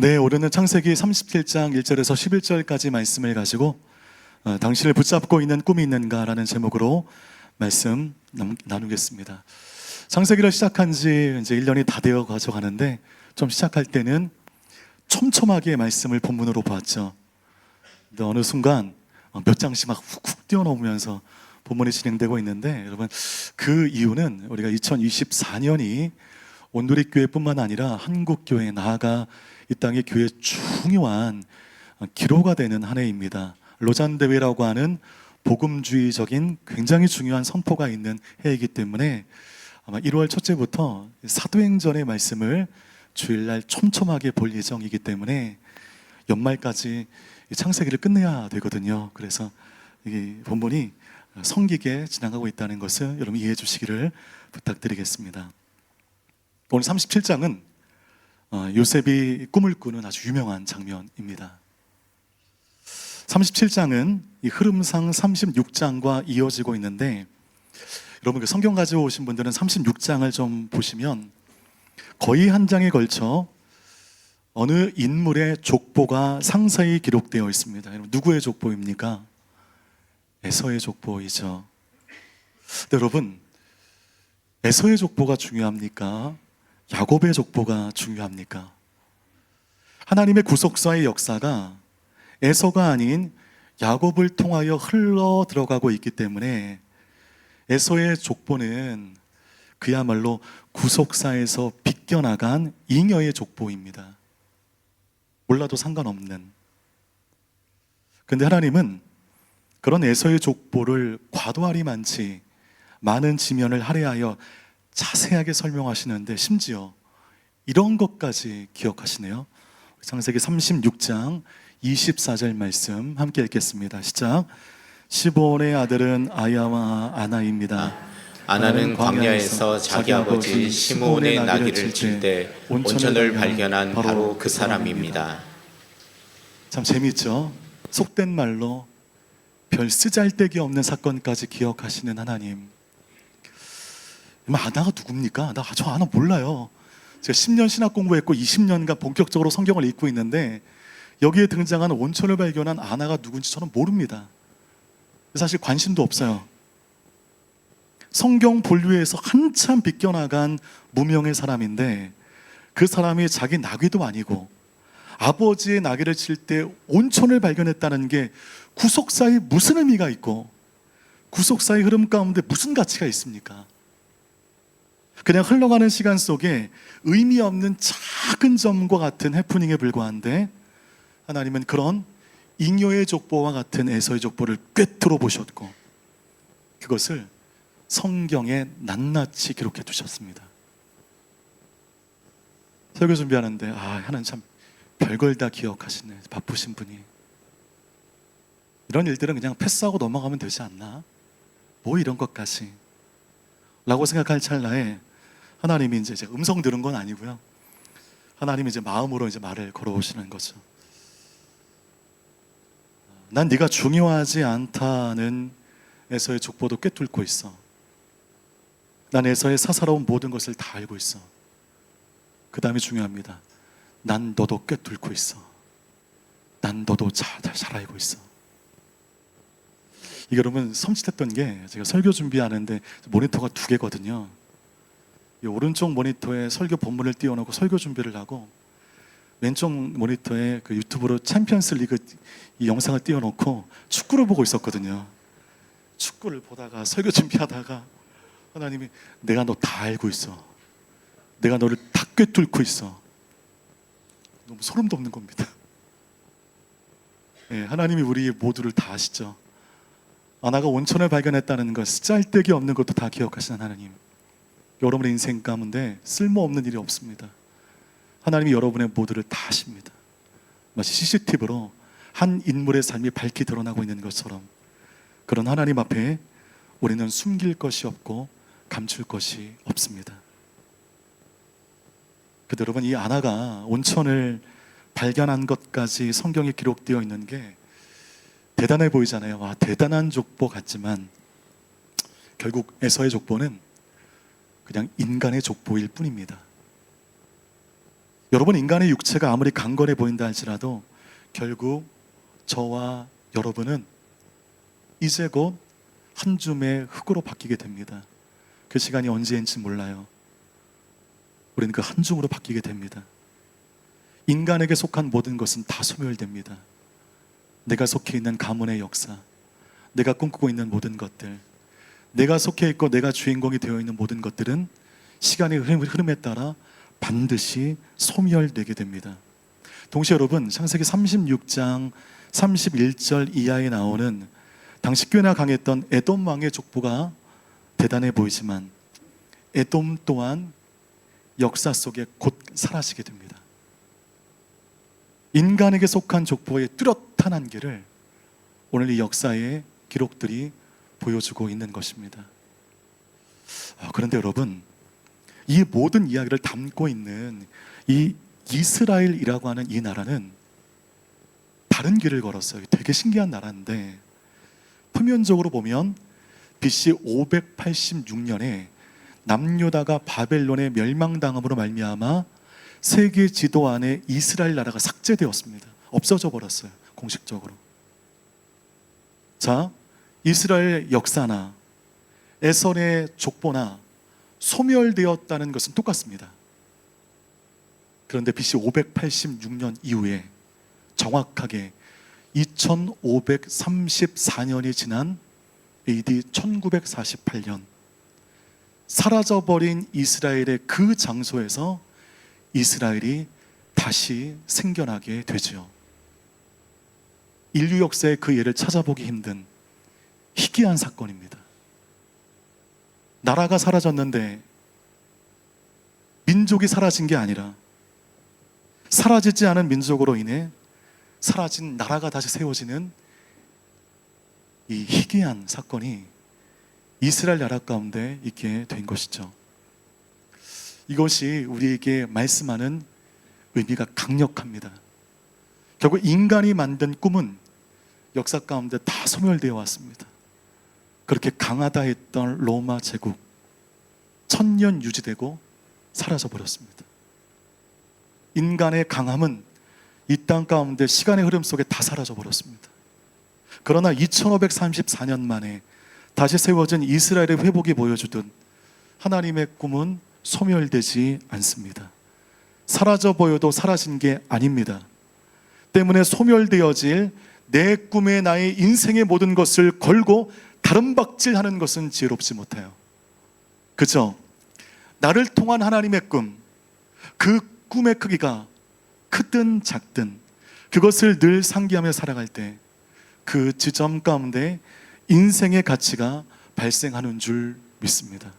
네, 오늘은 창세기 37장 1절에서 11절까지 말씀을 가지고 당신을 붙잡고 있는 꿈이 있는가라는 제목으로 말씀 나누겠습니다. 창세기를 시작한 지 이제 1년이 다 되어 가져가는데 좀 시작할 때는 촘촘하게 말씀을 본문으로 보았죠. 근데 어느 순간 몇 장씩 막 훅훅 뛰어넘으면서 본문이 진행되고 있는데, 여러분, 그 이유는 우리가 2024년이 온누리교회뿐만 아니라 한국교회, 나아가 이 땅의 교회 중요한 기로가 되는 한 해입니다. 로잔 대회라고 하는 복음주의적인 굉장히 중요한 선포가 있는 해이기 때문에 아마 1월 첫째부터 사도행전의 말씀을 주일날 촘촘하게 볼 예정이기 때문에 연말까지 창세기를 끝내야 되거든요. 그래서 이 본문이 성기게 지나가고 있다는 것을 여러분 이해해 주시기를 부탁드리겠습니다. 오늘 37장은 요셉이 꿈을 꾸는 아주 유명한 장면입니다. 37장은 이 흐름상 36장과 이어지고 있는데, 여러분 그 성경 가지고 오신 분들은 36장을 좀 보시면 거의 한 장에 걸쳐 어느 인물의 족보가 상세히 기록되어 있습니다. 여러분, 누구의 족보입니까? 에서의 족보이죠. 근데 여러분, 에서의 족보가 중요합니까? 야곱의 족보가 중요합니까? 하나님의 구속사의 역사가 에서가 아닌 야곱을 통하여 흘러 들어가고 있기 때문에 에서의 족보는 그야말로 구속사에서 빗겨나간 잉여의 족보입니다. 몰라도 상관없는. 그런데 하나님은 그런 에서의 족보를 과도하리만치 많은 지면을 할애하여 자세하게 설명하시는데, 심지어 이런 것까지 기억하시네요. 창세기 36장 24절 말씀 함께 읽겠습니다. 시작. 시본의 아들은 아야와 아나입니다. 아나는 광야에서 자기 아버지 시므온의 나귀를 칠 때 온천을 발견한 바로 그 사람입니다. 참 재미있죠? 속된 말로 별 쓰잘데기 없는 사건까지 기억하시는 하나님. 아나가 누굽니까? 저 아나 몰라요. 제가 10년 신학 공부했고 20년간 본격적으로 성경을 읽고 있는데 여기에 등장하는 온천을 발견한 아나가 누군지 저는 모릅니다. 사실 관심도 없어요. 성경 본류에서 한참 비껴나간 무명의 사람인데, 그 사람이 자기 나귀도 아니고 아버지의 나귀를 칠 때 온천을 발견했다는 게 구속사에 무슨 의미가 있고 구속사의 흐름 가운데 무슨 가치가 있습니까? 그냥 흘러가는 시간 속에 의미 없는 작은 점과 같은 해프닝에 불과한데, 하나님은 그런 잉여의 족보와 같은 에서의 족보를 꿰뚫어 보셨고 그것을 성경에 낱낱이 기록해 두셨습니다. 설교 준비하는데 하나님 참 별걸 다 기억하시네. 바쁘신 분이. 이런 일들은 그냥 패스하고 넘어가면 되지 않나? 뭐 이런 것까지 라고 생각할 찰나에 하나님이 이제 음성 들은 건 아니고요. 하나님이 이제 마음으로 이제 말을 걸어오시는 거죠. 난 네가 중요하지 않다는 에서의 족보도 꿰뚫고 있어. 난 에서의 사사로운 모든 것을 다 알고 있어. 그 다음이 중요합니다. 난 너도 꿰뚫고 있어. 난 너도 잘 알고 있어. 이게 여러분 섬찟했던 게, 제가 설교 준비하는데 모니터가 2개거든요. 이 오른쪽 모니터에 설교 본문을 띄워놓고 설교 준비를 하고, 왼쪽 모니터에 그 유튜브로 챔피언스 리그 이 영상을 띄워놓고 축구를 보고 있었거든요. 축구를 보다가 설교 준비하다가 하나님이 내가 너 다 알고 있어. 내가 너를 다 꿰뚫고 있어. 너무 소름 돋는 겁니다. 네, 하나님이 우리 모두를 다 아시죠. 아나가 온천을 발견했다는 것, 쓰잘데기 없는 것도 다 기억하시는 하나님. 여러분의 인생 가운데 쓸모없는 일이 없습니다. 하나님이 여러분의 모두를 다 아십니다. 마치 CCTV로 한 인물의 삶이 밝히 드러나고 있는 것처럼, 그런 하나님 앞에 우리는 숨길 것이 없고 감출 것이 없습니다. 그런데 여러분, 이 아나가 온천을 발견한 것까지 성경에 기록되어 있는 게 대단해 보이잖아요. 대단한 족보 같지만 결국 에서의 족보는 그냥 인간의 족보일 뿐입니다. 여러분, 인간의 육체가 아무리 강건해 보인다 할지라도 결국 저와 여러분은 이제 곧 한 줌의 흙으로 바뀌게 됩니다. 그 시간이 언제인지 몰라요. 우리는 그 한 줌으로 바뀌게 됩니다. 인간에게 속한 모든 것은 다 소멸됩니다. 내가 속해 있는 가문의 역사, 내가 꿈꾸고 있는 모든 것들, 내가 속해 있고 내가 주인공이 되어 있는 모든 것들은 시간의 흐름에 따라 반드시 소멸되게 됩니다. 동시에 여러분, 창세기 36장 31절 이하에 나오는 당시 꽤나 강했던 에돔 왕의 족보가 대단해 보이지만 에돔 또한 역사 속에 곧 사라지게 됩니다. 인간에게 속한 족보의 뚜렷한 한계를 오늘 이 역사의 기록들이 보여주고 있는 것입니다. 그런데 여러분, 이 모든 이야기를 담고 있는 이 이스라엘이라고 하는 이 나라는 다른 길을 걸었어요. 되게 신기한 나라인데, 표면적으로 보면 BC 586년에 남유다가 바벨론의 멸망당함으로 말미암아 세계 지도 안에 이스라엘 나라가 삭제되었습니다. 없어져 버렸어요, 공식적으로. 자, 이스라엘 역사나 에선의 족보나 소멸되었다는 것은 똑같습니다. 그런데 BC 586년 이후에 정확하게 2534년이 지난 AD 1948년, 사라져버린 이스라엘의 그 장소에서 이스라엘이 다시 생겨나게 되지요. 인류 역사의 그 예를 찾아보기 힘든 희귀한 사건입니다. 나라가 사라졌는데 민족이 사라진 게 아니라 사라지지 않은 민족으로 인해 사라진 나라가 다시 세워지는 이 희귀한 사건이 이스라엘 나라 가운데 있게 된 것이죠. 이것이 우리에게 말씀하는 의미가 강력합니다. 결국 인간이 만든 꿈은 역사 가운데 다 소멸되어 왔습니다. 그렇게 강하다 했던 로마 제국, 1000년 유지되고 사라져 버렸습니다. 인간의 강함은 이 땅 가운데 시간의 흐름 속에 다 사라져 버렸습니다. 그러나 2534년 만에 다시 세워진 이스라엘의 회복이 보여주듯 하나님의 꿈은 소멸되지 않습니다. 사라져 보여도 사라진 게 아닙니다. 때문에 소멸되어질 내 꿈에 나의 인생의 모든 것을 걸고 다른 박질하는 것은 지혜롭지 못해요. 그죠? 나를 통한 하나님의 꿈, 그 꿈의 크기가 크든 작든 그것을 늘 상기하며 살아갈 때 그 지점 가운데 인생의 가치가 발생하는 줄 믿습니다.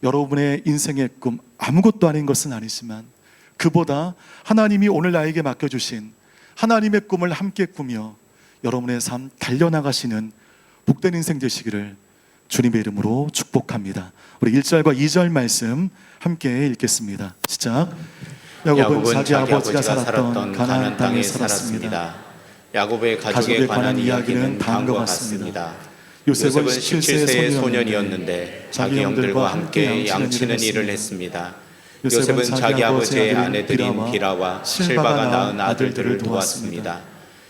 여러분의 인생의 꿈, 아무것도 아닌 것은 아니지만 그보다 하나님이 오늘 나에게 맡겨주신 하나님의 꿈을 함께 꾸며 여러분의 삶 달려나가시는 복된 인생 되시기를 주님의 이름으로 축복합니다. 우리 1절과 2절 말씀 함께 읽겠습니다. 시작. 야곱은 자기 아버지가 살았던 가나안 땅에 살았습니다. 야곱의 가족에 관한 이야기는 다음과 같습니다. 요셉은 17세의 소년이었는데 자기 형들과 함께 양치는 일을 했습니다. 요셉은 자기 아버지의 아내들인 비라와 실바가 낳은 아들들을 도왔습니다.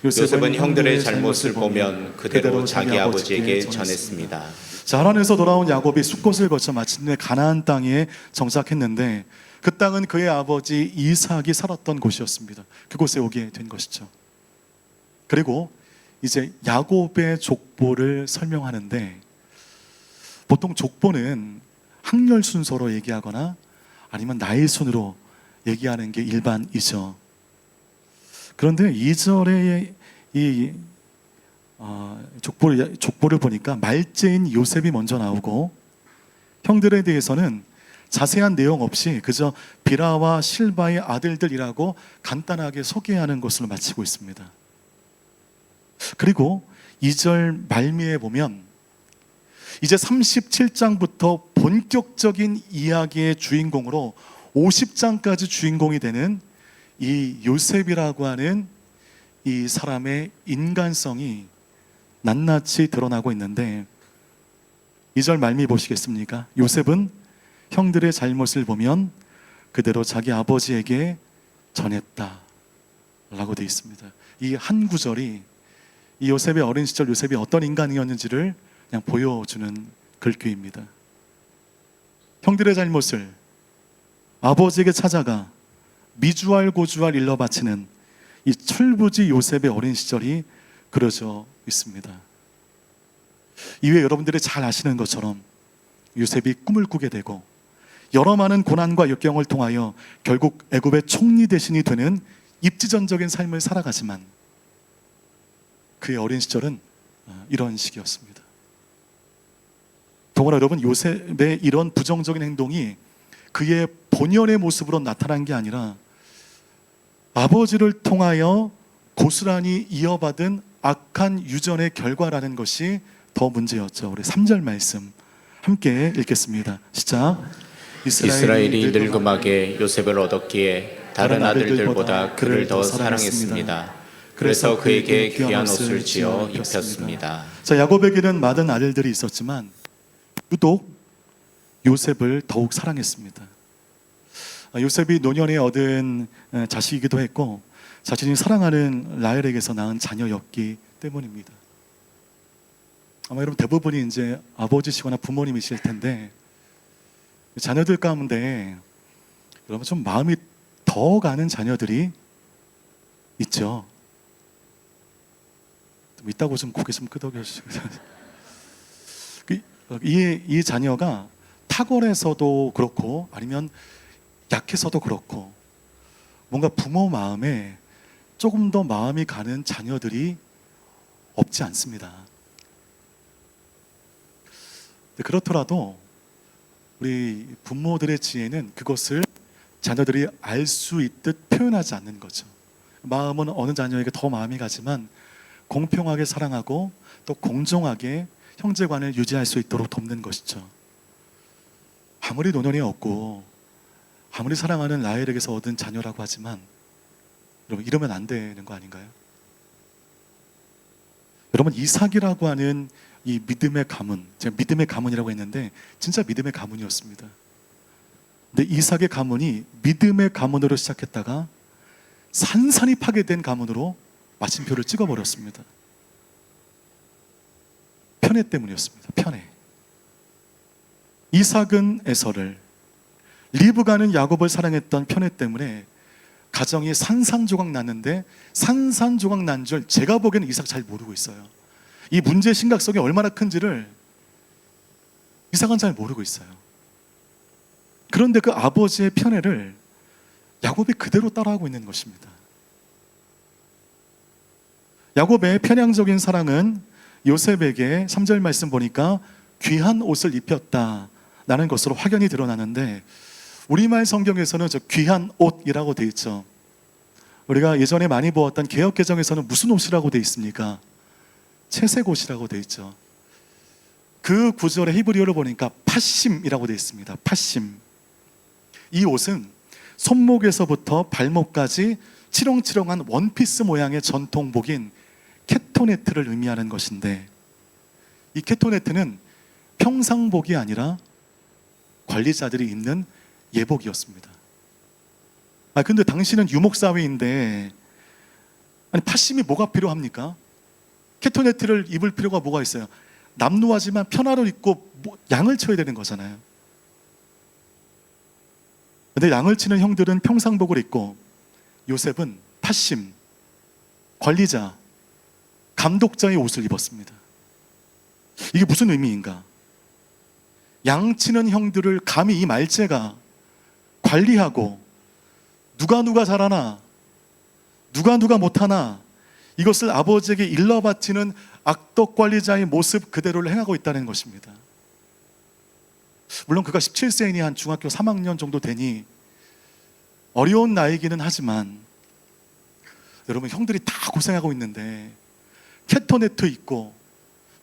요셉은 형들의 잘못을 보면 그대로 자기 아버지에게 전했습니다. 자, 하란에서 돌아온 야곱이 숫곳을 거쳐 마침내 가나안 땅에 정착했는데 그 땅은 그의 아버지 이삭이 살았던 곳이었습니다. 그곳에 오게 된 것이죠. 그리고 이제 야곱의 족보를 설명하는데 보통 족보는 학렬 순서로 얘기하거나 아니면 나이 순으로 얘기하는 게 일반이죠. 그런데 2절에 이 족보를 보니까 말째인 요셉이 먼저 나오고 형들에 대해서는 자세한 내용 없이 그저 비라와 실바의 아들들이라고 간단하게 소개하는 것으로 마치고 있습니다. 그리고 2절 말미에 보면 이제 37장부터 본격적인 이야기의 주인공으로 50장까지 주인공이 되는 이 요셉이라고 하는 이 사람의 인간성이 낱낱이 드러나고 있는데 2절 말미 보시겠습니까? 요셉은 형들의 잘못을 보면 그대로 자기 아버지에게 전했다라고 되어 있습니다. 이 한 구절이 이 요셉의 어린 시절 요셉이 어떤 인간이었는지를 그냥 보여주는 글귀입니다. 형들의 잘못을 아버지에게 찾아가 미주알 고주알 일러 바치는 이 철부지 요셉의 어린 시절이 그려져 있습니다. 이외에 여러분들이 잘 아시는 것처럼 요셉이 꿈을 꾸게 되고 여러 많은 고난과 역경을 통하여 결국 애굽의 총리 대신이 되는 입지전적인 삶을 살아가지만 그의 어린 시절은 이런 식이었습니다. 더구나 여러분, 요셉의 이런 부정적인 행동이 그의 본연의 모습으로 나타난 게 아니라 아버지를 통하여 고스란히 이어받은 악한 유전의 결과라는 것이 더 문제였죠. 우리 3절 말씀 함께 읽겠습니다. 시작. 이스라엘이 늙음하게 요셉을 얻었기에 다른 아들들보다 그를 더 사랑했습니다. 그래서 그에게 귀한 옷을 지어 입혔습니다. 자, 야곱에게는 많은 아들들이 있었지만 유독 요셉을 더욱 사랑했습니다. 요셉이 노년에 얻은 자식이기도 했고 자신이 사랑하는 라헬에게서 낳은 자녀였기 때문입니다. 아마 여러분 대부분이 이제 아버지시거나 부모님이실 텐데 자녀들 가운데 여러분 좀 마음이 더 가는 자녀들이 있죠. 좀 있다고 좀 고개 좀 끄덕여 주시고 이 자녀가 탁월해서도 그렇고 아니면 약해서도 그렇고 뭔가 부모 마음에 조금 더 마음이 가는 자녀들이 없지 않습니다. 그렇더라도 우리 부모들의 지혜는 그것을 자녀들이 알 수 있듯 표현하지 않는 거죠. 마음은 어느 자녀에게 더 마음이 가지만 공평하게 사랑하고 또 공정하게 형제관을 유지할 수 있도록 돕는 것이죠. 아무리 노년이 없고 아무리 사랑하는 라헬에게서 얻은 자녀라고 하지만 여러분 이러면 안 되는 거 아닌가요? 여러분 이삭이라고 하는 이 믿음의 가문, 제가 믿음의 가문이라고 했는데 진짜 믿음의 가문이었습니다. 근데 이삭의 가문이 믿음의 가문으로 시작했다가 산산이 파괴된 가문으로 마침표를 찍어버렸습니다. 편애 때문이었습니다. 편애. 이삭은 에서를, 리브가는 야곱을 사랑했던 편애 때문에 가정이 산산조각 났는데 산산조각 난 줄 제가 보기에는 이삭 잘 모르고 있어요. 이 문제의 심각성이 얼마나 큰지를 이삭은 잘 모르고 있어요. 그런데 그 아버지의 편애를 야곱이 그대로 따라하고 있는 것입니다. 야곱의 편향적인 사랑은 요셉에게 3절 말씀 보니까 귀한 옷을 입혔다라는 것으로 확연히 드러나는데 우리말 성경에서는 저 귀한 옷이라고 되어 있죠. 우리가 예전에 많이 보았던 개역개정에서는 무슨 옷이라고 되어 있습니까? 채색 옷이라고 되어 있죠. 그 구절의 히브리어를 보니까 파심이라고 되어 있습니다. 파심. 이 옷은 손목에서부터 발목까지 치렁치렁한 원피스 모양의 전통복인 케토네트를 의미하는 것인데 이 케토네트는 평상복이 아니라 관리자들이 입는 예복이었습니다. 근데 당신은 유목사회인데 아니 파심이 뭐가 필요합니까? 케토네트를 입을 필요가 뭐가 있어요? 남루하지만 편화를 입고 양을 쳐야 되는 거잖아요. 근데 양을 치는 형들은 평상복을 입고 요셉은 파심, 관리자, 감독자의 옷을 입었습니다. 이게 무슨 의미인가? 양치는 형들을 감히 이 말제가 관리하고 누가 잘하나 누가 못하나 이것을 아버지에게 일러 바치는 악덕 관리자의 모습 그대로를 행하고 있다는 것입니다. 물론 그가 17세이니 한 중학교 3학년 정도 되니 어려운 나이기는 하지만 여러분 형들이 다 고생하고 있는데 케토네트 입고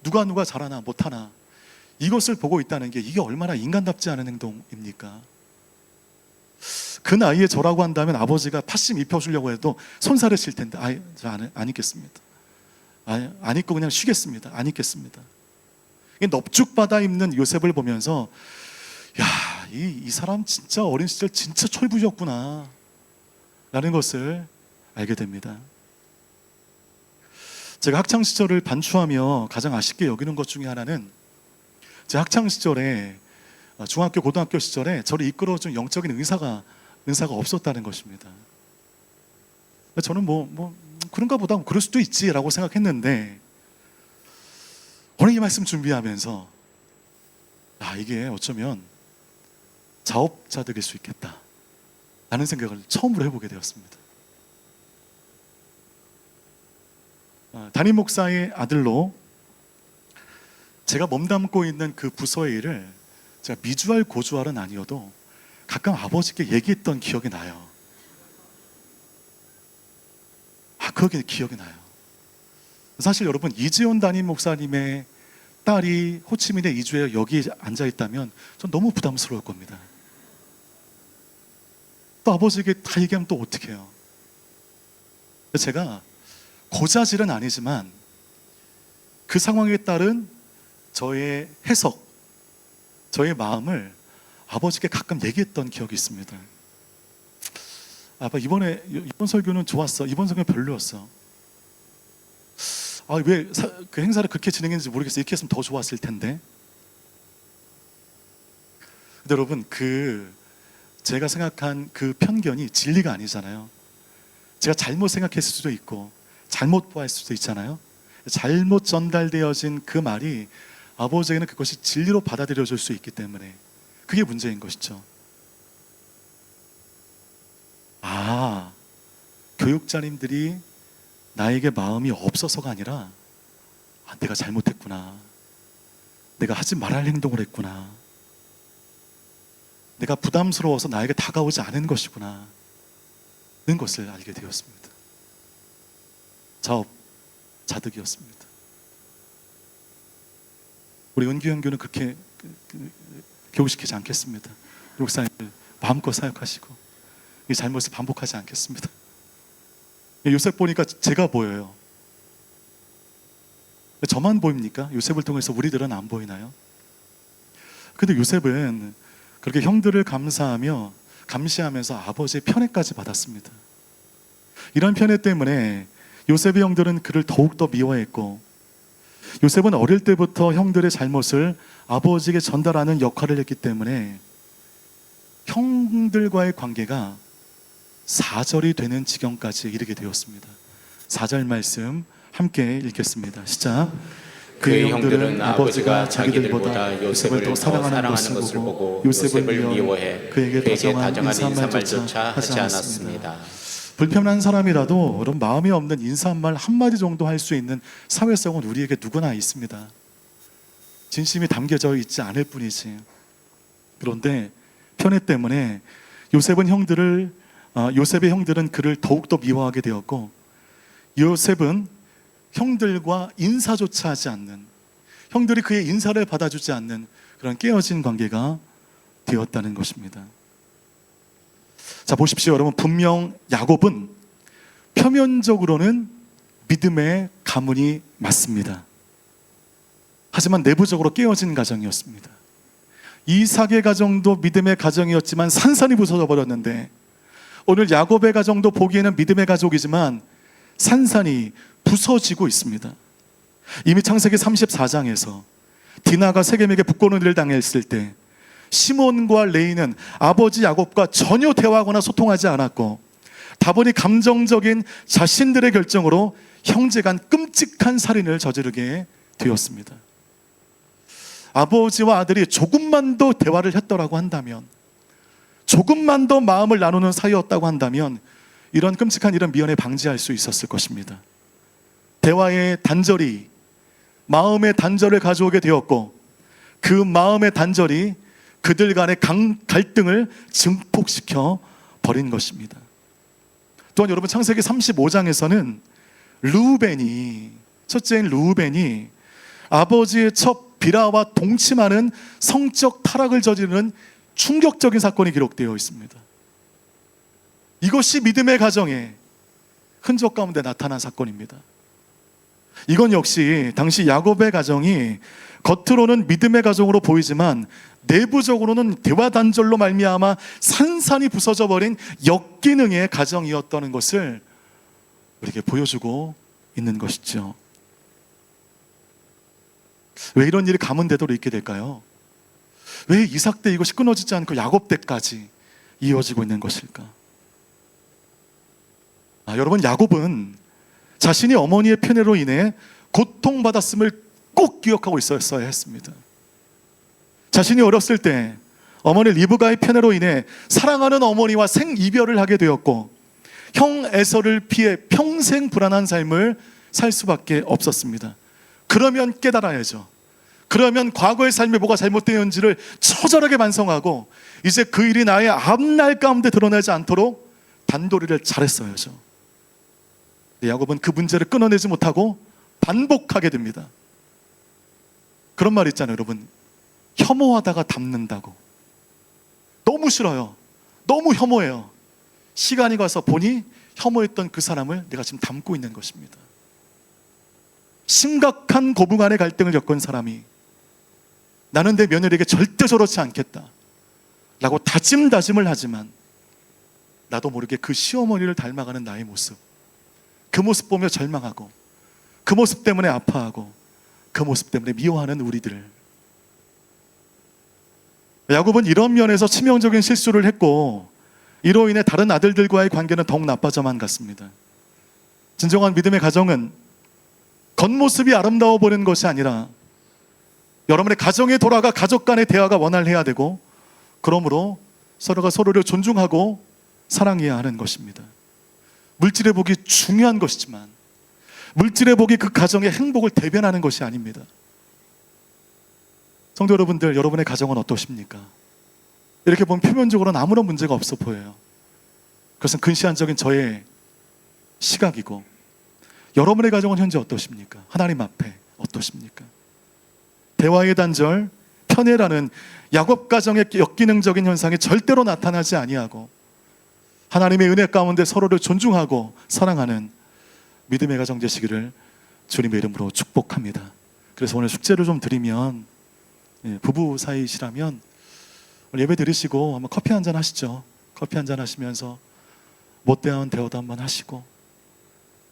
누가 잘하나 못하나 이것을 보고 있다는 게 이게 얼마나 인간답지 않은 행동입니까? 그 나이에 저라고 한다면 아버지가 파심 입혀주려고 해도 손살을 칠 텐데 저 안 입겠습니다. 안 입고 그냥 쉬겠습니다. 안 입겠습니다. 넙죽받아 입는 요셉을 보면서 야, 이 사람 진짜 어린 시절 진짜 철부지였구나. 라는 것을 알게 됩니다. 제가 학창시절을 반추하며 가장 아쉽게 여기는 것 중에 하나는 제 학창시절에 중학교, 고등학교 시절에 저를 이끌어준 영적인 은사가 없었다는 것입니다. 저는 그런가 보다 그럴 수도 있지라고 생각했는데 오늘 이 말씀 준비하면서 이게 어쩌면 자업자득일 수 있겠다 라는 생각을 처음으로 해보게 되었습니다. 담임 목사의 아들로 제가 몸담고 있는 그 부서의 일을 제가 미주알 고주알은 아니어도 가끔 아버지께 얘기했던 기억이 나요. 그게 기억이 나요. 사실 여러분, 이지온 담임 목사님의 딸이 호치민에 이주해 여기 앉아 있다면 전 너무 부담스러울 겁니다. 또 아버지에게 다 얘기하면 또 어떻게 해요? 제가 고자질은 아니지만 그 상황에 따른 저의 해석, 저의 마음을 아버지께 가끔 얘기했던 기억이 있습니다. 아빠, 이번 설교는 좋았어. 이번 설교는 별로였어. 왜 그 행사를 그렇게 진행했는지 모르겠어. 이렇게 했으면 더 좋았을 텐데. 근데 여러분, 제가 생각한 그 편견이 진리가 아니잖아요. 제가 잘못 생각했을 수도 있고 잘못 보았을 수도 있잖아요. 잘못 전달되어진 그 말이 아버지에게는 그것이 진리로 받아들여질 수 있기 때문에 그게 문제인 것이죠. 교육자님들이 나에게 마음이 없어서가 아니라 내가 잘못했구나, 내가 하지 말아야 할 행동을 했구나, 내가 부담스러워서 나에게 다가오지 않은 것이구나 는 것을 알게 되었습니다. 자업자득이었습니다. 우리 은규 형교는 그렇게 교육시키지 않겠습니다. 목사님 마음껏 사역하시고 이 잘못을 반복하지 않겠습니다. 요셉 보니까 제가 보여요. 저만 보입니까? 요셉을 통해서 우리들은 안 보이나요? 근데 요셉은 그렇게 형들을 감시하면서 아버지의 편애까지 받았습니다. 이런 편애 때문에 요셉의 형들은 그를 더욱더 미워했고, 요셉은 어릴 때부터 형들의 잘못을 아버지에게 전달하는 역할을 했기 때문에 형들과의 관계가 사절이 되는 지경까지 이르게 되었습니다. 4절 말씀 함께 읽겠습니다. 시작. 그의 형들은 아버지가 자기들보다 요셉을 더 사랑하는 것을 보고 요셉을 미워해 그에게 다정한 인사말조차 하지 않았습니다. 불편한 사람이라도 이런 마음이 없는 인사 한 말 한마디 정도 할 수 있는 사회성은 우리에게 누구나 있습니다. 진심이 담겨져 있지 않을 뿐이지. 그런데 편애 때문에 요셉의 형들은 그를 더욱더 미워하게 되었고, 요셉은 형들과 인사조차 하지 않는, 형들이 그의 인사를 받아주지 않는 그런 깨어진 관계가 되었다는 것입니다. 자, 보십시오 여러분, 분명 야곱은 표면적으로는 믿음의 가문이 맞습니다. 하지만 내부적으로 깨어진 가정이었습니다. 이삭의 가정도 믿음의 가정이었지만 산산이 부서져 버렸는데, 오늘 야곱의 가정도 보기에는 믿음의 가족이지만 산산이 부서지고 있습니다. 이미 창세기 34장에서 디나가 세겜에게 북고는 일을 당했을 때 시몬과 레이는 아버지 야곱과 전혀 대화하거나 소통하지 않았고, 다분히 감정적인 자신들의 결정으로 형제 간 끔찍한 살인을 저지르게 되었습니다. 아버지와 아들이 조금만 더 대화를 했더라고 한다면, 조금만 더 마음을 나누는 사이였다고 한다면 이런 끔찍한 일은 미연에 방지할 수 있었을 것입니다. 대화의 단절이 마음의 단절을 가져오게 되었고, 그 마음의 단절이 그들 간의 갈등을 증폭시켜 버린 것입니다. 또한 여러분, 창세기 35장에서는 첫째인 르우벤이 아버지의 첫 비라와 동침하는 성적 타락을 저지르는 충격적인 사건이 기록되어 있습니다. 이것이 믿음의 가정의 흔적 가운데 나타난 사건입니다. 이건 역시 당시 야곱의 가정이 겉으로는 믿음의 가정으로 보이지만 내부적으로는 대화 단절로 말미암아 산산이 부서져 버린 역기능의 가정이었다는 것을 우리에게 보여주고 있는 것이죠. 왜 이런 일이 가문대도로 있게 될까요? 왜 이삭 때 이것이 끊어지지 않고 야곱 때까지 이어지고 있는 것일까? 여러분, 야곱은 자신이 어머니의 편애로 인해 고통받았음을 꼭 기억하고 있었어야 했습니다. 자신이 어렸을 때 어머니 리브가의 편애로 인해 사랑하는 어머니와 생이별을 하게 되었고 형 에서를 피해 평생 불안한 삶을 살 수밖에 없었습니다. 그러면 깨달아야죠. 그러면 과거의 삶에 뭐가 잘못되었는지를 처절하게 반성하고 이제 그 일이 나의 앞날 가운데 드러나지 않도록 단도리를 잘했어야죠. 야곱은 그 문제를 끊어내지 못하고 반복하게 됩니다. 그런 말 있잖아요, 여러분. 혐오하다가 닮는다고. 너무 싫어요. 너무 혐오해요. 시간이 가서 보니 혐오했던 그 사람을 내가 지금 닮고 있는 것입니다. 심각한 고부 간의 갈등을 겪은 사람이 나는 내 며느리에게 절대 저렇지 않겠다 라고 다짐을 하지만 나도 모르게 그 시어머니를 닮아가는 나의 모습, 그 모습 보며 절망하고 그 모습 때문에 아파하고 그 모습 때문에 미워하는 우리들. 야곱은 이런 면에서 치명적인 실수를 했고 이로 인해 다른 아들들과의 관계는 더욱 나빠져만 갔습니다. 진정한 믿음의 가정은 겉모습이 아름다워 보이는 것이 아니라 여러분의 가정에 돌아가 가족 간의 대화가 원활해야 되고 그러므로 서로가 서로를 존중하고 사랑해야 하는 것입니다. 물질의 복이 중요한 것이지만 물질의 복이 그 가정의 행복을 대변하는 것이 아닙니다. 성도 여러분들, 여러분의 가정은 어떠십니까? 이렇게 보면 표면적으로는 아무런 문제가 없어 보여요. 그것은 근시안적인 저의 시각이고 여러분의 가정은 현재 어떠십니까? 하나님 앞에 어떠십니까? 대화의 단절, 편애라는 야곱 가정의 역기능적인 현상이 절대로 나타나지 아니하고 하나님의 은혜 가운데 서로를 존중하고 사랑하는 믿음의 가정 되시기를 주님의 이름으로 축복합니다. 그래서 오늘 숙제를 좀 드리면, 부부 사이시라면 예배 드리시고 한번 커피 한잔 하시죠. 커피 한잔 하시면서 못대한 대화도 한번 하시고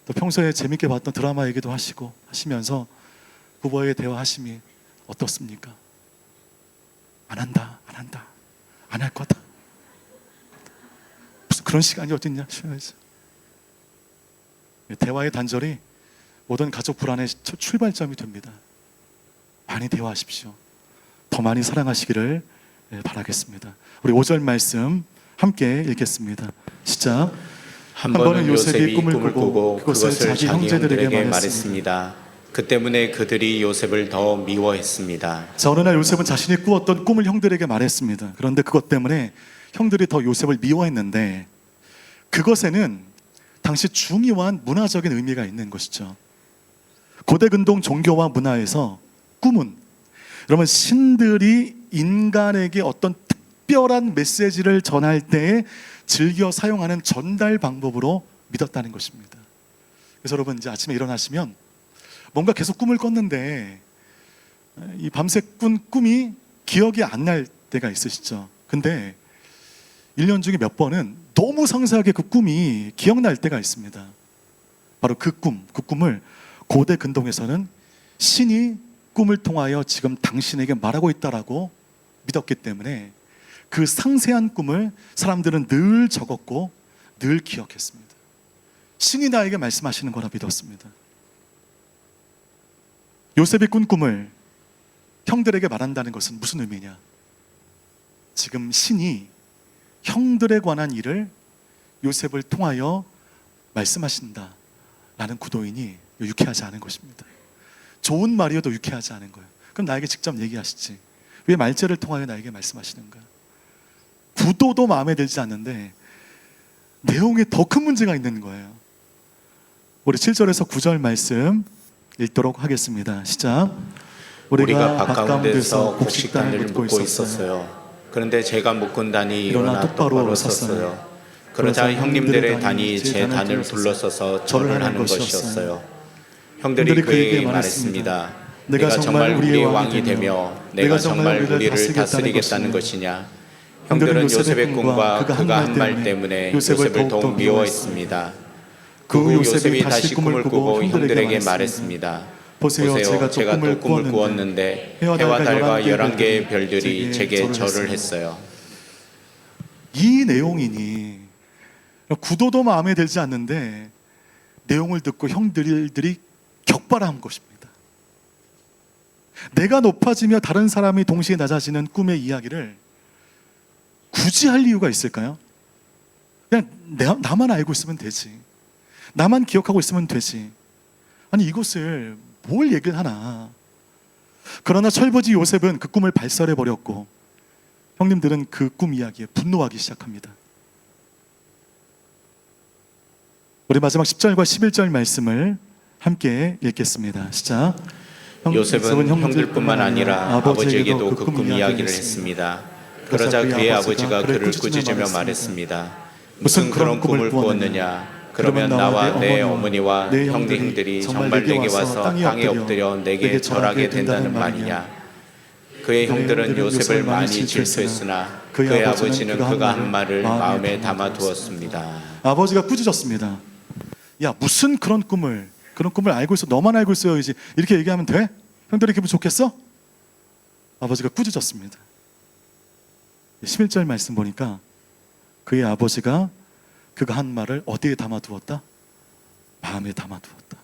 또 평소에 재밌게 봤던 드라마 얘기도 하시고 하시면서 부부와의 대화하심이 어떻습니까? 안 한다, 안 할 거다. 무슨 그런 시간이 어딨냐? 쉬어야지. 대화의 단절이 모든 가족 불안의 출발점이 됩니다. 많이 대화하십시오. 더 많이 사랑하시기를 바라겠습니다. 우리 5절 말씀 함께 읽겠습니다. 시작. 한 번은 요셉이 꿈을 꾸고 그것을 자기 형제들에게 말했습니다. 그 때문에 그들이 요셉을 더 미워했습니다. 자, 어느 날 요셉은 자신이 꾸었던 꿈을 형들에게 말했습니다. 그런데 그것 때문에 형들이 더 요셉을 미워했는데 그것에는 당시 중요한 문화적인 의미가 있는 것이죠. 고대 근동 종교와 문화에서 꿈은 여러분 신들이 인간에게 어떤 특별한 메시지를 전할 때에 즐겨 사용하는 전달 방법으로 믿었다는 것입니다. 그래서 여러분 이제 아침에 일어나시면 뭔가 계속 꿈을 꿨는데 이 밤새 꾼 꿈이 기억이 안 날 때가 있으시죠. 근데 1년 중에 몇 번은 너무 상세하게 그 꿈이 기억날 때가 있습니다. 바로 그 꿈을 고대 근동에서는 신이 꿈을 통하여 지금 당신에게 말하고 있다라고 믿었기 때문에 그 상세한 꿈을 사람들은 늘 적었고 늘 기억했습니다. 신이 나에게 말씀하시는 거라 믿었습니다. 요셉이 꾼 꿈을 형들에게 말한다는 것은 무슨 의미냐? 지금 신이 형들에 관한 일을 요셉을 통하여 말씀하신다 라는 구도이니 유쾌하지 않은 것입니다. 좋은 말이어도 유쾌하지 않은 거예요. 그럼 나에게 직접 얘기하시지 왜 말재를 통하여 나에게 말씀하시는가? 구도도 마음에 들지 않는데 내용에 더 큰 문제가 있는 거예요. 우리 7절에서 9절 말씀 읽도록 하겠습니다. 시작. 우리가 밭가운데서 곡식단을 묶고 있었어요. 그런데 제가 묶은 단이 일어나 똑바로 섰어요. 그러자 형님들의 단이 제 단을 둘러서서 절을 하는 것이었어요. 형들이 그에게 말했습니다. 네가 정말 우리의 왕이 되며 내가 정말 우리를 다스리겠다는 것이냐? 형들은 요셉의 꿈과 그가 한 말 때문에 요셉을 더욱 미워했습니다. 그 후 요셉이 다시 꿈을 꾸고 형들에게 말했습니다. 보세요, 제가 또 꿈을 꾸었는데 해와 달과 11개의 별들이 제게 절을 했어요. 이 내용이니 구도도 마음에 들지 않는데 내용을 듣고 형들이 격발한 것입니다. 내가 높아지며 다른 사람이 동시에 낮아지는 꿈의 이야기를 굳이 할 이유가 있을까요? 그냥 나만 알고 있으면 되지. 나만 기억하고 있으면 되지. 아니 이것을 뭘 얘기를 하나. 그러나 철부지 요셉은 그 꿈을 발설해 버렸고 형님들은 그 꿈 이야기에 분노하기 시작합니다. 우리 마지막 10절과 11절 말씀을 함께 읽겠습니다. 시작. 요셉은 형들뿐만 아니라 아버지에게도 그 꿈 이야기를 했습니다. 그러자 그의 아버지가 그를 꾸짖으며 말했습니다. 무슨 그런 꿈을 꾸었느냐? 그러면 나와 내 어머니와 내 형들이 정말 내게 와서 땅에 엎드려 내게 절하게 된다는 말이냐? 그의 형들은 요셉을 많이 질투했으나 그의 아버지는 그가 한 말을 마음에 담아두었습니다. 아버지가 꾸짖었습니다. 야, 무슨 그런 꿈을 알고 있어? 너만 알고 있어야지. 이렇게 얘기하면 돼? 형들이 기분 좋겠어? 아버지가 꾸짖었습니다. 11절 말씀 보니까 그의 아버지가 그가 한 말을 어디에 담아두었다? 마음에 담아두었다.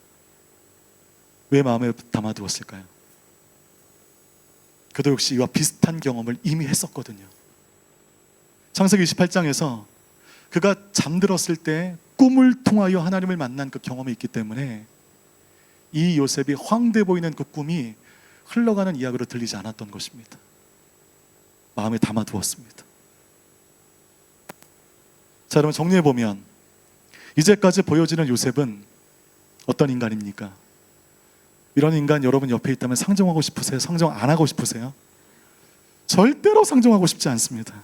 왜 마음에 담아두었을까요? 그도 역시 이와 비슷한 경험을 이미 했었거든요. 창세기 28장에서 그가 잠들었을 때 꿈을 통하여 하나님을 만난 그 경험이 있기 때문에 이 요셉이 황돼 보이는 그 꿈이 흘러가는 이야기로 들리지 않았던 것입니다. 마음에 담아두었습니다. 자, 여러분 정리해보면 이제까지 보여지는 요셉은 어떤 인간입니까? 이런 인간 여러분 옆에 있다면 상정하고 싶으세요? 상정 안 하고 싶으세요? 절대로 상정하고 싶지 않습니다.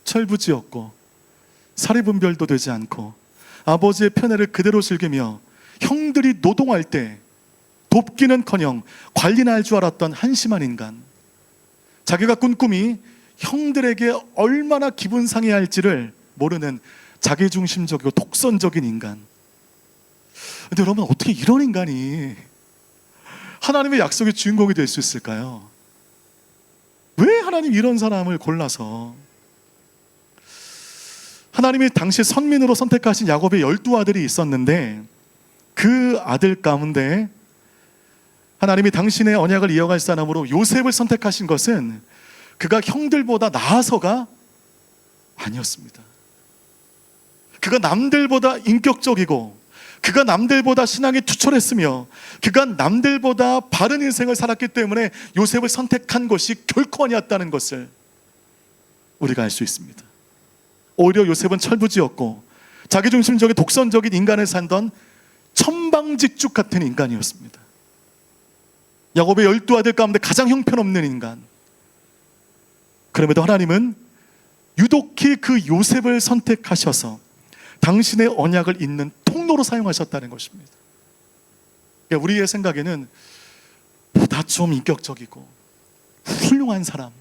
철부지였고 사리분별도 되지 않고 아버지의 편애를 그대로 즐기며 형들이 노동할 때 돕기는커녕 관리나 할 줄 알았던 한심한 인간. 자기가 꾼 꿈이 형들에게 얼마나 기분 상해할지를 모르는 자기중심적이고 독선적인 인간. 근데 여러분 어떻게 이런 인간이 하나님의 약속의 주인공이 될 수 있을까요? 왜 하나님 이런 사람을 골라서 하나님이 당시 선민으로 선택하신 야곱의 12아들이 있었는데 그 아들 가운데 하나님이 당신의 언약을 이어갈 사람으로 요셉을 선택하신 것은 그가 형들보다 나아서가 아니었습니다. 그가 남들보다 인격적이고 그가 남들보다 신앙이 투철했으며 그가 남들보다 바른 인생을 살았기 때문에 요셉을 선택한 것이 결코 아니었다는 것을 우리가 알 수 있습니다. 오히려 요셉은 철부지였고 자기중심적인 독선적인 인간을 살던 천방지축 같은 인간이었습니다. 야곱의 12아들 가운데 가장 형편없는 인간. 그럼에도 하나님은 유독히 그 요셉을 선택하셔서 당신의 언약을 잇는 통로로 사용하셨다는 것입니다. 그러니까 우리의 생각에는 보다 좀 인격적이고 훌륭한 사람,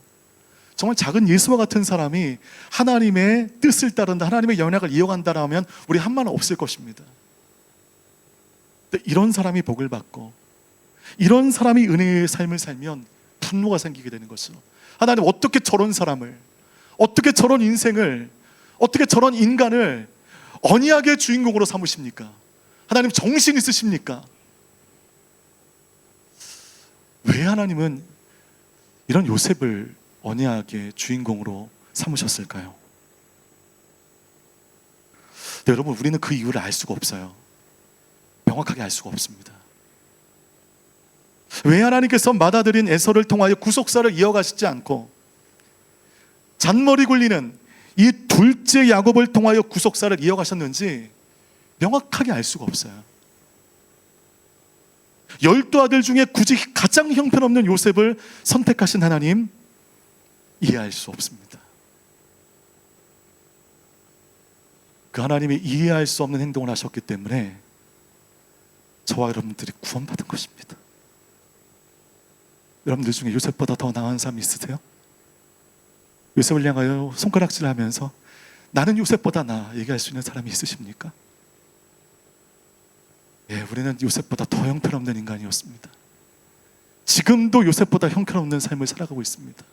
정말 작은 예수와 같은 사람이 하나님의 뜻을 따른다, 하나님의 언약을 이어간다라면 우리 한 말 없을 것입니다. 근데 이런 사람이 복을 받고 이런 사람이 은혜의 삶을 살면 분노가 생기게 되는 것이죠. 하나님 어떻게 저런 사람을, 어떻게 저런 인생을, 어떻게 저런 인간을 언약의 주인공으로 삼으십니까? 하나님 정신 있으십니까? 왜 하나님은 이런 요셉을 언약의 주인공으로 삼으셨을까요? 네, 여러분 우리는 그 이유를 알 수가 없어요. 명확하게 알 수가 없습니다. 왜 하나님께서 맏아들인 에서를 통하여 구속사를 이어가시지 않고 잔머리 굴리는 이 둘째 야곱을 통하여 구속사를 이어가셨는지 명확하게 알 수가 없어요. 12아들 중에 굳이 가장 형편없는 요셉을 선택하신 하나님 이해할 수 없습니다. 그 하나님이 이해할 수 없는 행동을 하셨기 때문에 저와 여러분들이 구원받은 것입니다. 여러분들 중에 요셉보다 더 나은 사람 있으세요? 요셉을 향하여 손가락질하면서 나는 요셉보다 나아 얘기할 수 있는 사람이 있으십니까? 예, 우리는 요셉보다 더 형편없는 인간이었습니다. 지금도 요셉보다 형편없는 삶을 살아가고 있습니다.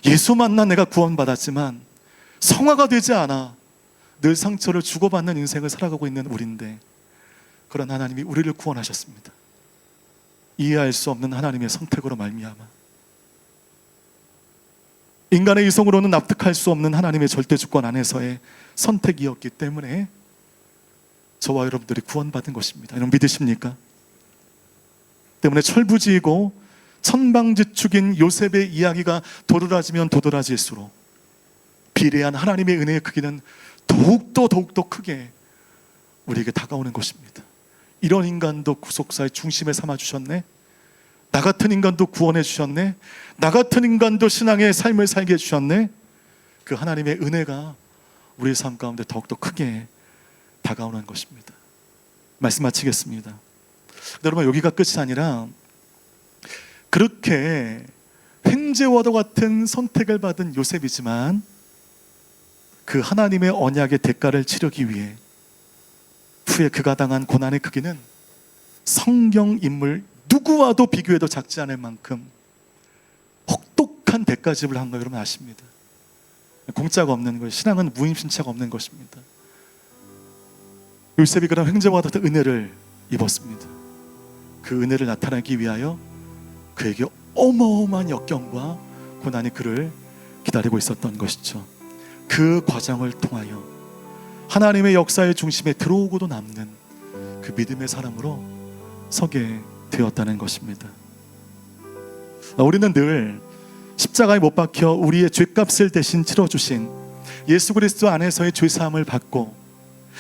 예수 만나 내가 구원받았지만 성화가 되지 않아 늘 상처를 주고받는 인생을 살아가고 있는 우리인데, 그런 하나님이 우리를 구원하셨습니다. 이해할 수 없는 하나님의 선택으로 말미암아, 인간의 이성으로는 납득할 수 없는 하나님의 절대주권 안에서의 선택이었기 때문에 저와 여러분들이 구원받은 것입니다. 여러분 믿으십니까? 때문에 철부지이고 천방지축인 요셉의 이야기가 도드라지면 도드라질수록 비례한 하나님의 은혜의 크기는 더욱더 크게 우리에게 다가오는 것입니다. 이런 인간도 구속사의 중심에 삼아주셨네, 나 같은 인간도 구원해 주셨네, 나 같은 인간도 신앙의 삶을 살게 해주셨네. 그 하나님의 은혜가 우리의 삶 가운데 더욱더 크게 다가오는 것입니다. 말씀 마치겠습니다. 여러분, 여기가 끝이 아니라 그렇게 횡재와도 같은 선택을 받은 요셉이지만 그 하나님의 언약의 대가를 치르기 위해 후에 그가 당한 고난의 크기는 성경 인물 누구와도 비교해도 작지 않을 만큼 혹독한 대가집을 한 거 여러분 아십니다. 공짜가 없는 거예요. 신앙은 무임신차가 없는 것입니다. 요셉이 그런 횡재와 같은 은혜를 입었습니다. 그 은혜를 나타내기 위하여 그에게 어마어마한 역경과 고난이 그를 기다리고 있었던 것이죠. 그 과정을 통하여 하나님의 역사의 중심에 들어오고도 남는 그 믿음의 사람으로 서게 되었다는 것입니다. 우리는 늘 십자가에 못 박혀 우리의 죄값을 대신 치러주신 예수 그리스도 안에서의 죄사함을 받고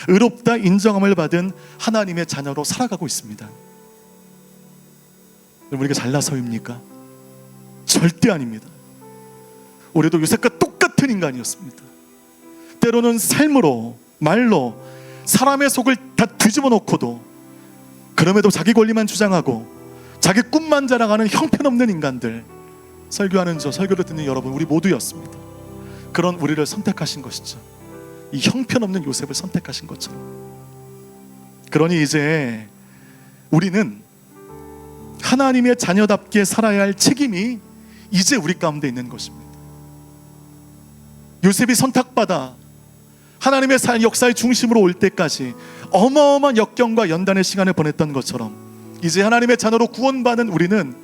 의롭다 인정함을 받은 하나님의 자녀로 살아가고 있습니다. 여러분, 우리가 잘나서입니까? 절대 아닙니다. 우리도 요셉과 똑같은 인간이었습니다. 때로는 삶으로, 말로 사람의 속을 다 뒤집어 놓고도 그럼에도 자기 권리만 주장하고 자기 꿈만 자랑하는 형편없는 인간들, 설교하는 저, 설교를 듣는 여러분, 우리 모두였습니다. 그런 우리를 선택하신 것이죠. 이 형편없는 요셉을 선택하신 것처럼. 그러니 이제 우리는 하나님의 자녀답게 살아야 할 책임이 이제 우리 가운데 있는 것입니다. 요셉이 선택받아 하나님의 역사의 중심으로 올 때까지 어마어마한 역경과 연단의 시간을 보냈던 것처럼 이제 하나님의 자녀로 구원받은 우리는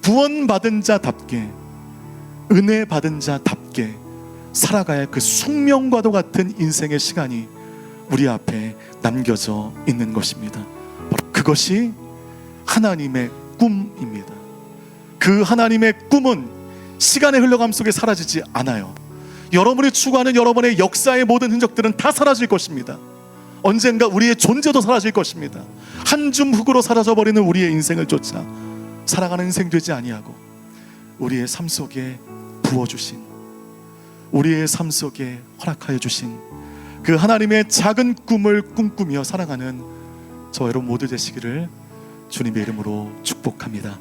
구원받은 자답게, 은혜 받은 자답게 살아가야 할 그 숙명과도 같은 인생의 시간이 우리 앞에 남겨져 있는 것입니다. 바로 그것이 하나님의 꿈입니다. 그 하나님의 꿈은 시간의 흘러감 속에 사라지지 않아요. 여러분이 추구하는 여러분의 역사의 모든 흔적들은 다 사라질 것입니다. 언젠가 우리의 존재도 사라질 것입니다. 한 줌 흙으로 사라져버리는 우리의 인생을 쫓아 살아가는 인생 되지 아니하고 우리의 삶 속에 부어주신, 우리의 삶 속에 허락하여 주신 그 하나님의 작은 꿈을 꿈꾸며 살아가는 저 여러분 모두 되시기를 주님의 이름으로 축복합니다.